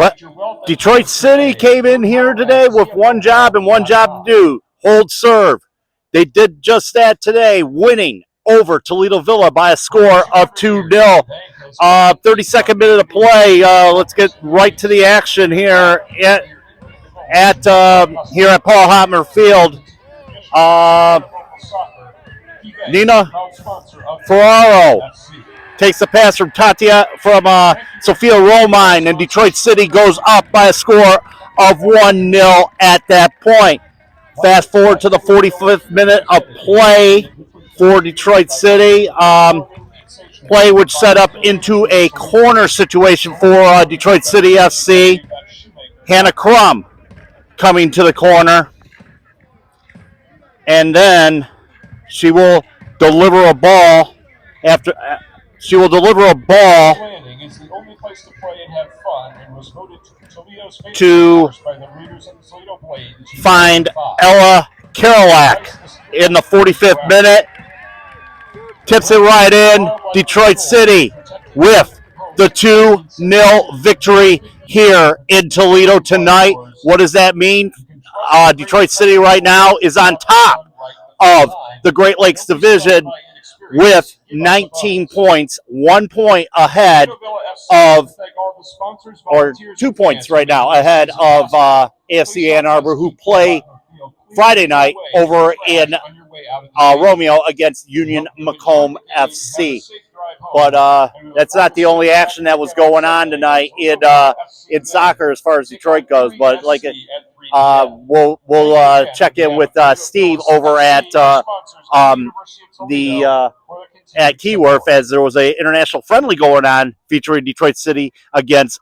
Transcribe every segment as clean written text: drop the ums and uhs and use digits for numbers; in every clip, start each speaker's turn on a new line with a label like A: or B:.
A: What? Detroit City came in here today with one job and one job to do: hold serve. They did just that today, winning over Toledo Villa by a score of 2-0. 32nd minute of play. Let's get right to the action here at Paul Hotmer Field. Nina Ferraro takes the pass from Sophia Romine, and Detroit City goes up by a score of 1-0 at that point. Fast forward to the 45th minute of play for Detroit City. Play which set up into a corner situation for Detroit City FC. Hannah Crum coming to the corner, and then she will deliver a ball to find Ella Karolak in the 45th minute. Tips it right in. Detroit City with the 2-0 victory here in Toledo tonight. What does that mean? Detroit City right now is on top of the Great Lakes Division with 19 points, 1 point ahead of, or 2 points right now ahead of AFC Ann Arbor, who play Friday night over in Romeo against Union Macomb FC. But that's not the only action that was going on tonight in soccer as far as Detroit goes. But we'll check in with Steve over at Keyworth, as there was an international friendly going on featuring Detroit City against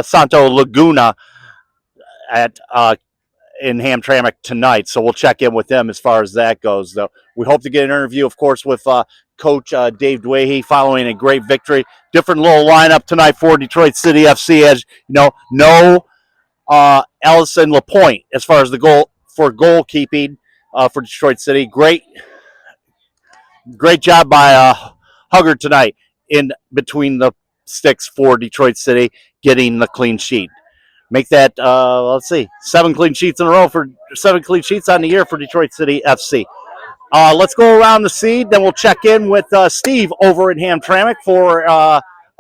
A: Santo Laguna in Hamtramck tonight. So we'll check in with them as far as that goes. Though we hope to get an interview, of course, with Coach David Dwaihy following a great victory. Different little lineup tonight for Detroit City FC, as you know. No Allison Lapointe as far as the goalkeeping for Detroit City. Great job by Hugger tonight in between the sticks for Detroit City, getting the clean sheet. Make that, 7 clean sheets in a row 7 clean sheets on the year for Detroit City FC. Let's go around the seed, then we'll check in with Steve over in Hamtramck for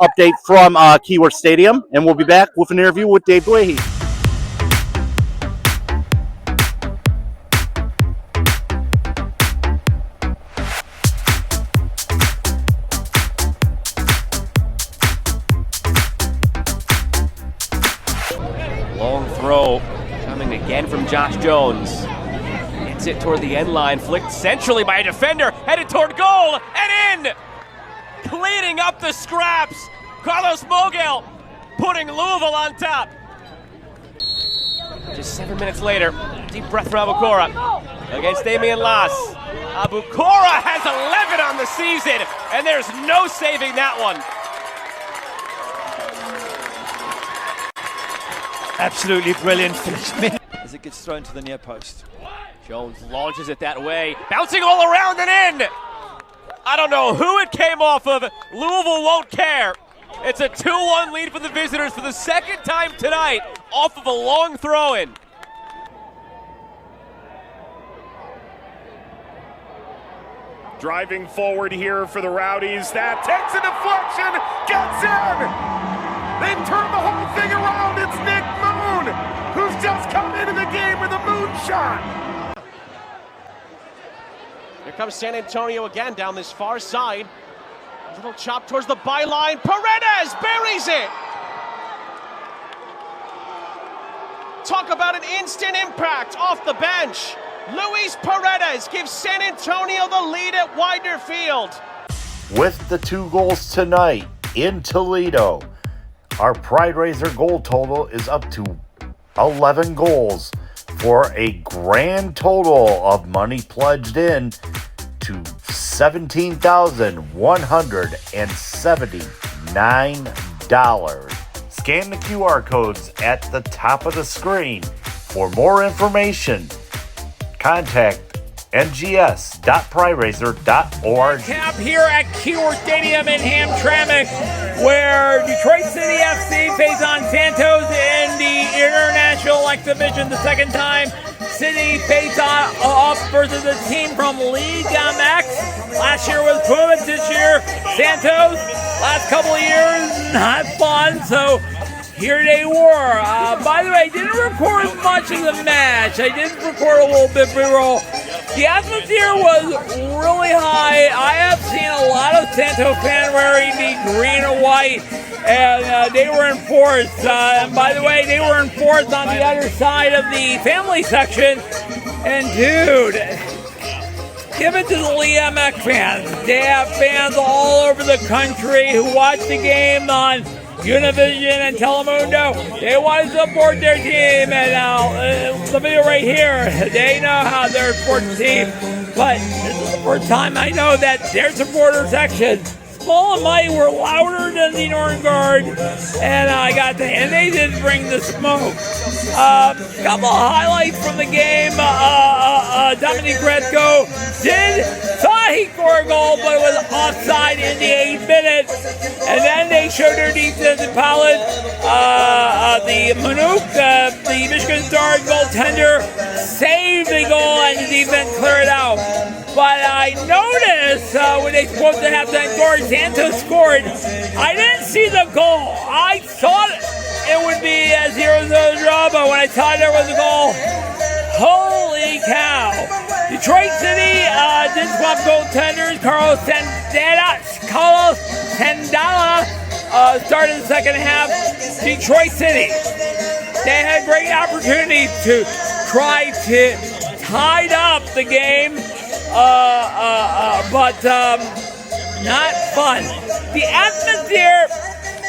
A: update from Keyworth Stadium, and we'll be back with an interview with Dave Dwaihy.
B: Long throw coming again from Josh Jones. Hits it toward the end line, flicked centrally by a defender, headed toward goal, and in! Cleaning up the scraps, Carlos Mogel putting Louisville on top. Just 7 minutes later, deep breath for Abukora against Damian Las. Abukora has 11 on the season, and there's no saving that one.
C: Absolutely brilliant finish as it gets thrown to the near post.
B: Jones launches it that way, bouncing all around and in. I don't know who it came off of. Louisville won't care. It's a 2-1 lead for the visitors for the second time tonight off of a long throw-in.
D: Driving forward here for the Rowdies. That takes a deflection, gets in! They've turned the whole thing around. It's Nick Moon, who's just come into the game with a moonshot.
E: Here comes San Antonio again down this far side. A little chop towards the byline. Paredes buries it. Talk about an instant impact off the bench. Luis Paredes gives San Antonio the lead at Widener Field.
A: With the 2 goals tonight in Toledo, our Pride Raiser goal total is up to 11 goals for a grand total of money pledged in to $17,179. Scan the QR codes at the top of the screen. For more information, contact ngo.prideraiser.org.
F: Cap here at Keyworth Stadium in Hamtramck. where Detroit City FC faced on Santos in the International Exhibition the second time. City faced off versus a team from League MX. Last year was Pumas, this year Santos. Last couple of years, not fun, so here they were. By the way, I didn't record much of the match. I did record a little bit B-roll. The atmosphere was really high. I have seen a lot of Santos fans wearing the green and white, and they were in fourth. And by the way, they were in fourth on the other side of the family section. And dude, give it to the Lee MX fans. They have fans all over the country who watch the game on Univision and Telemundo. They want to support their team, and the video right here, they know how they're supporting the team. But this is the first time I know that their supporter section, Small and Mighty, were louder than the Northern Guard, and they did bring the smoke. Couple of highlights from the game. Dominic Redko thought he scored a goal, but it was offside in the 8th minute. And then they showed their defensive palette. The Manuk, the Michigan Star goaltender, saved the goal and the defense cleared it out. But I noticed when they spoke to halftime score, Santos scored. I didn't see the goal. I thought it would be a 0-0 draw, but when I saw there was a goal, holy cow. Detroit City did swap goaltenders. Carlos Sandala started the second half. Detroit City, they had great opportunities to try to tie up the game, but not fun. The atmosphere,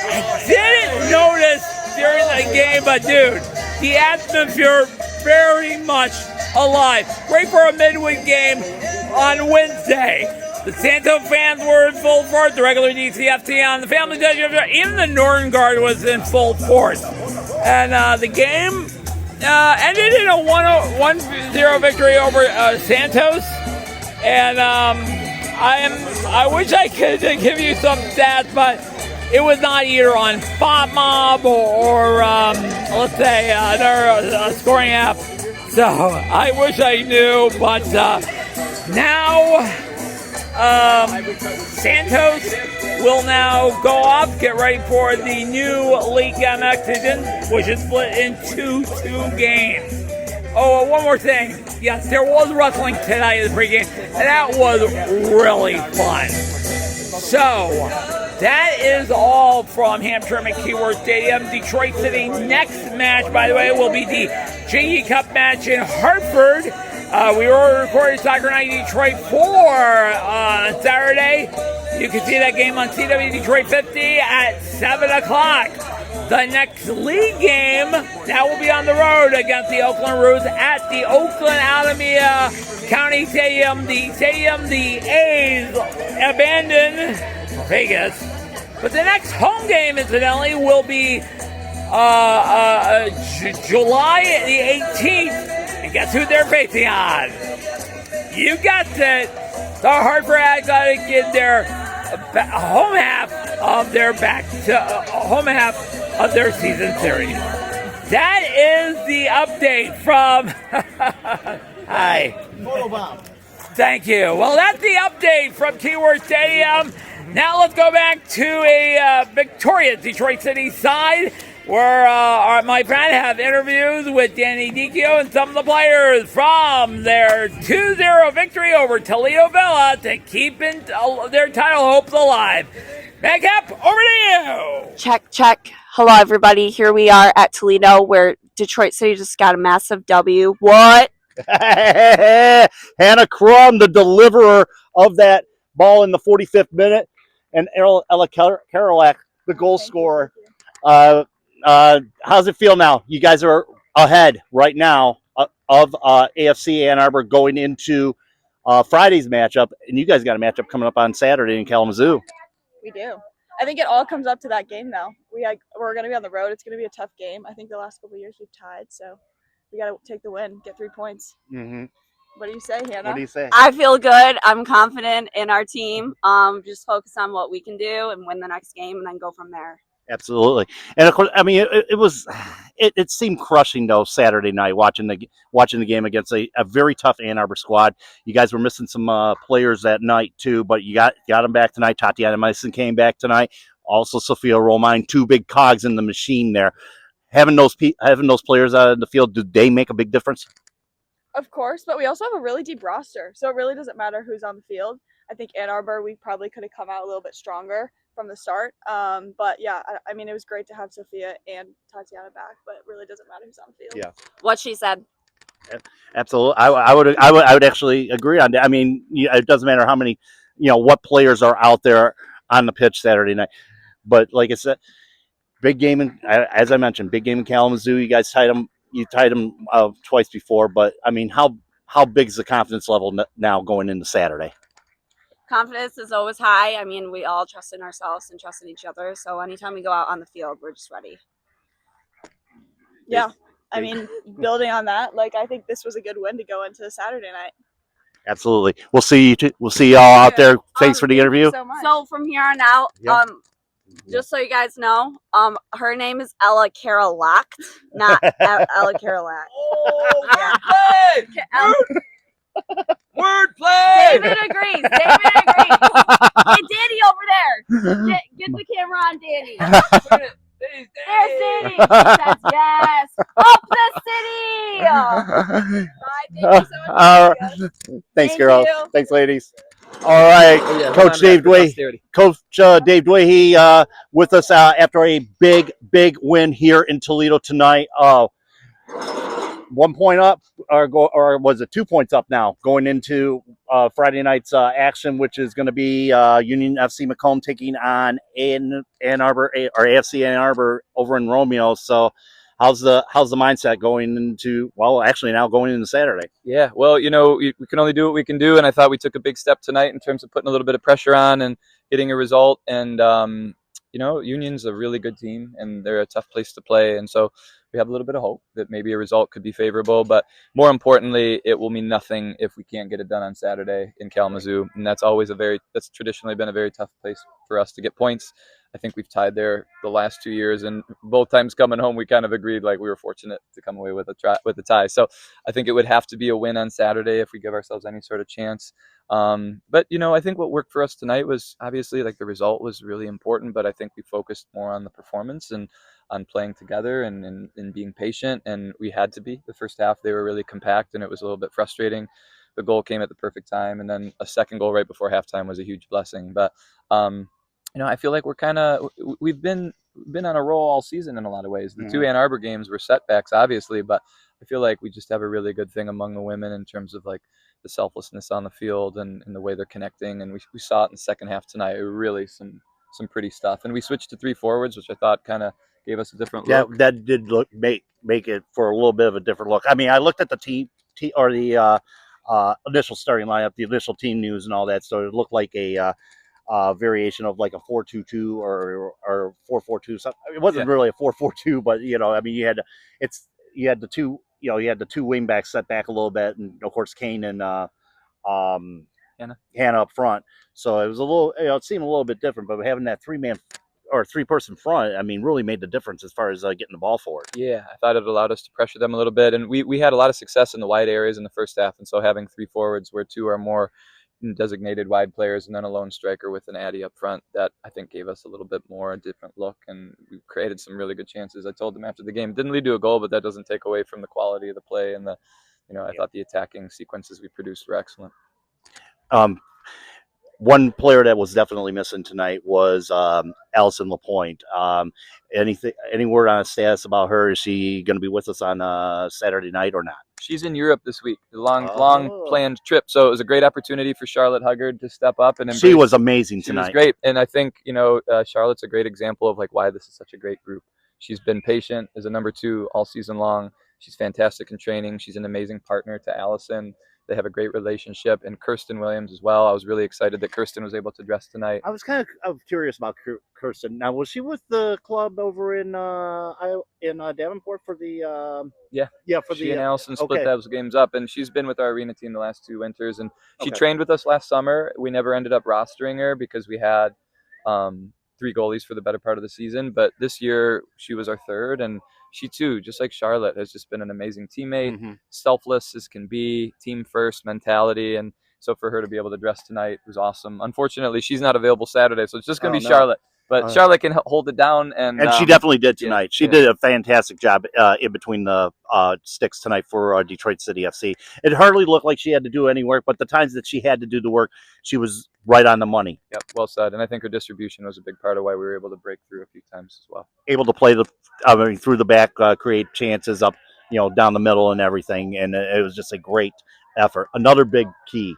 F: I didn't notice during the game, but dude, the atmosphere very much alive. Great for a midweek game on Wednesday. The Santos fans were in full force. The regular DCFC on the family judge, even the Northern Guard was in full force. And the game ended in a 1-0 victory over Santos. And I wish I could give you some stats, but it was not either on FOTMob or let's say their scoring app. So I wish I knew, but now Santos will now go off, get ready for the new League MX season, which is split into 2 games. Oh, one more thing. Yes, there was wrestling tonight in the pregame, and that was really fun. So, that is all from Hamtramck and Toledo Stadium. Detroit City next match, by the way, will be the JE Cup match in Hartford. We were recording Soccer Night Detroit 4 on Saturday. You can see that game on CW Detroit 50 at 7 o'clock. The next league game, that will be on the road against the Oakland Roos at the Oakland Alameda County Stadium. The stadium the A's abandoned Vegas. But the next home game, incidentally, will be July the 18th. And guess who they're facing on? You got it. The Hartford Athletic in their home half of their season series. That is the update from. Hi. Thank you. Well, that's the update from Keyword Stadium. Now let's go back to a victorious Detroit City side, where my friend have interviews with Danny Dicchio and some of the players from their 2-0 victory over Toledo Villa to keep their title hopes alive. Madcap, over to you.
G: Check. Hello, everybody. Here we are at Toledo, where Detroit City just got a massive W. What?
A: Hannah Crum, the deliverer of that ball in the 45th minute, and Ella Karolak, the goal scorer. How's it feel now? You guys are ahead right now of AFC Ann Arbor going into Friday's matchup, and you guys got a matchup coming up on Saturday in Kalamazoo.
H: We do. I think it all comes up to that game now. We're going to be on the road. It's going to be a tough game. I think the last couple of years we've tied, so we got to take the win, get 3 points.
A: Mm-hmm.
H: What do you say, Hannah?
A: What do you say?
G: I feel good. I'm confident in our team. Just focus on what we can do and win the next game, and then go from there.
A: Absolutely, and of course, I mean, it seemed crushing though Saturday night watching the game against a very tough Ann Arbor squad. You guys were missing some players that night too, but you got them back tonight. Tatiana Mason came back tonight. Also, Sophia Romine, two big cogs in the machine there. Having those players out in the field, do they make a big difference?
H: Of course, but we also have a really deep roster, so it really doesn't matter who's on the field. I think Ann Arbor, we probably could have come out a little bit stronger from the start. But yeah, I mean, it was great to have Sophia and Tatiana back, but it really doesn't matter who's on the field.
A: Yeah,
G: What she said.
A: absolutely. I would actually agree on that. I mean, it doesn't matter how many, what players are out there on the pitch Saturday night. But like I said, big game, as I mentioned, big game in Kalamazoo. You guys tied them. You tied them twice before, but I mean, how big is the confidence level now going into Saturday?
G: Confidence is always high. I mean, we all trust in ourselves and trust in each other. So anytime we go out on the field, we're just ready.
H: Yeah, I mean, building on that, like I think this was a good win to go into Saturday night.
A: Absolutely. We'll see you. We'll see y'all out there. Thanks for the interview.
H: So much.
G: So from here on out,
A: Yeah.
G: just so you guys know, her name is Ella Karolak, not Ella Karolak.
F: Oh,
G: Yeah.
F: wordplay!
G: David agrees. Hey, Danny over there. Get the camera on Danny. There's Danny. She says yes. Up the city. Bye. Thank you so much.
A: Thanks,
G: Thank
A: girls.
G: you.
A: Thanks, ladies. All right, Coach Dave Dwaihy. Coach Dave Dwaihy with us after a big win here in Toledo tonight. 1 point up, or was it 2 points up now, going into Friday night's action, which is going to be Union FC Macomb taking on Ann Arbor or AFC Ann Arbor over in Romeo. So, how's the mindset going into going into Saturday?
I: Yeah, well, we can only do what we can do, and I thought we took a big step tonight in terms of putting a little bit of pressure on and getting a result. And Union's a really good team, and they're a tough place to play, and so we have a little bit of hope that maybe a result could be favorable. But more importantly, it will mean nothing if we can't get it done on Saturday in Kalamazoo, and that's traditionally been a very tough place for us to get points. I think we've tied there the last 2 years, and both times coming home, we kind of agreed like we were fortunate to come away with a tie. So I think it would have to be a win on Saturday if we give ourselves any sort of chance. But I think what worked for us tonight was obviously like the result was really important, but I think we focused more on the performance and on playing together and being patient. And we had to be. The first half, they were really compact, and it was a little bit frustrating. The goal came at the perfect time, and then a second goal right before halftime was a huge blessing. But I feel like we've been on a roll all season in a lot of ways. The two Ann Arbor games were setbacks, obviously, but I feel like we just have a really good thing among the women in terms of like the selflessness on the field and the way they're connecting. And we saw it in the second half tonight. Really some pretty stuff. And we switched to 3 forwards, which I thought kind of gave us a different look.
A: Yeah, that did make it for a little bit of a different look. I mean, I looked at the team or the initial starting lineup, the initial team news and all that, so it looked like a variation of like a 4-2-2 or 4-4-2. So it wasn't really a 4-4-2, but I mean, you had the two wing backs set back a little bit, and of course Kane and Hannah up front. So it was a little, it seemed a little bit different, but having that 3-man or 3-person front, I mean, really made the difference as far as getting the ball forward.
I: Yeah, I thought it allowed us to pressure them a little bit, and we had a lot of success in the wide areas in the first half, and so having 3 forwards where 2 are more designated wide players and then a lone striker with an Addy up front, that I think gave us a little bit more a different look, and we created some really good chances. I told them after the game, it didn't lead to a goal, but that doesn't take away from the quality of the play, and I thought the attacking sequences we produced were excellent.
A: One player that was definitely missing tonight was Allison LaPointe. Any word on a status about her? Is she going to be with us on Saturday night or not?
I: She's in Europe this week, a long planned trip. So it was a great opportunity for Charlotte Huggard to step up and embrace.
A: She was amazing tonight.
I: She was great, and I think Charlotte's a great example of like why this is such a great group. She's been patient as a number 2 all season long. She's fantastic in training. She's an amazing partner to Allison. They have a great relationship, and Kirsten Williams as well. I was really excited that Kirsten was able to dress tonight.
A: I was kind of curious about Kirsten. Now, was she with the club over in in Davenport for the for
I: she
A: the
I: and Allison split
A: okay.
I: those games up, and she's been with our arena team the last 2 winters, and she
A: Okay.
I: trained with us last summer. We never ended up rostering her because we had 3 goalies for the better part of the season, but this year she was our third, and she too, just like Charlotte, has just been an amazing teammate, selfless as can be, team first mentality, and so for her to be able to dress tonight was awesome. Unfortunately, she's not available Saturday, so it's just going to be Charlotte. But Charlotte can hold it down, and
A: she definitely did tonight.
I: Yeah,
A: she did a fantastic job in between the sticks tonight for Detroit City FC. It hardly looked like she had to do any work, but the times that she had to do the work, she was right on the money.
I: Yep, well said. And I think her distribution was a big part of why we were able to break through a few times as well.
A: Able to play through the back, create chances up, down the middle and everything, and it was just a great effort. Another big key,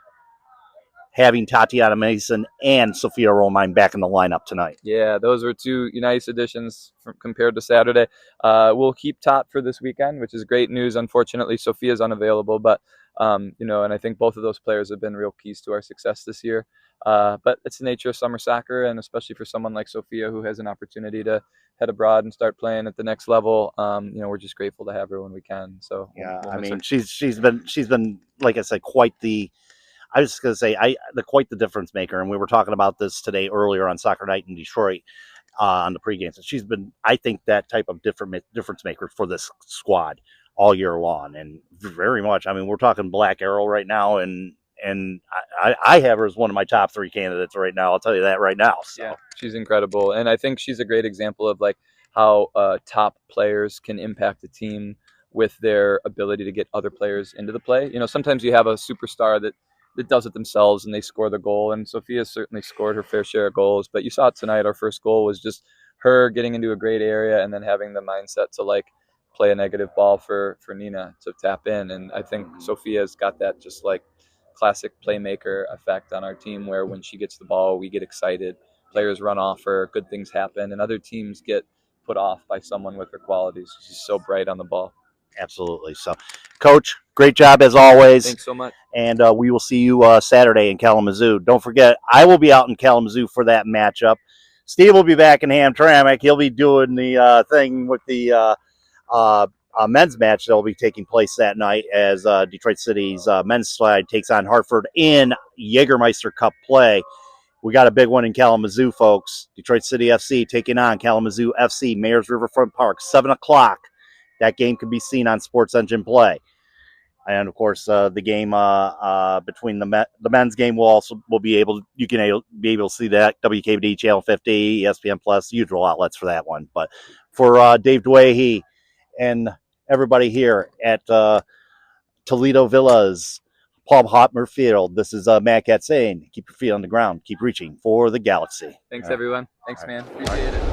A: having Tatiana Mason and Sophia Romine back in the lineup tonight.
I: Yeah, those were 2 nice additions compared to Saturday. We'll keep Tot for this weekend, which is great news. Unfortunately, Sophia's unavailable, but and I think both of those players have been real keys to our success this year. But it's the nature of summer soccer, and especially for someone like Sophia who has an opportunity to head abroad and start playing at the next level. We're just grateful to have her when we can. So
A: we'll she's been like I said, quite the. I was just going to say, quite the difference maker. And we were talking about this today earlier on Soccer Night in Detroit on the pregame. So she's been, I think, that type of difference maker for this squad all year long. And very much, we're talking Black Arrow right now. And I have her as one of my top 3 candidates right now. I'll tell you that right now. So.
I: Yeah, she's incredible. And I think she's a great example of like how top players can impact a team with their ability to get other players into the play. Sometimes you have a superstar that does it themselves and they score the goal, and Sophia certainly scored her fair share of goals, but you saw it tonight. Our first goal was just her getting into a great area and then having the mindset to like play a negative ball for Nina to tap in, and I think Sophia's got that just like classic playmaker effect on our team where when she gets the ball we get excited, players run off her, good things happen, and other teams get put off by someone with her qualities. She's so bright on the ball.
A: Absolutely. So, Coach, great job as always.
I: Thanks so much.
A: And we will see you Saturday in Kalamazoo. Don't forget, I will be out in Kalamazoo for that matchup. Steve will be back in Hamtramck. He'll be doing the thing with the men's match that will be taking place that night as Detroit City's men's slide takes on Hartford in Jägermeister Cup play. We got a big one in Kalamazoo, folks. Detroit City FC taking on Kalamazoo FC, Mayor's Riverfront Park, 7 o'clock. That game can be seen on Sports Engine Play. And of course, the game between the men's game will be able to see that WKBD Channel 50, ESPN Plus, usual outlets for that one. But for Dave Dwaihy and everybody here at Toledo Villas, Paul Hotmer Field, this is Matt Cat saying, keep your feet on the ground, keep reaching for the galaxy.
I: Thanks everyone. Thanks man. Appreciate it.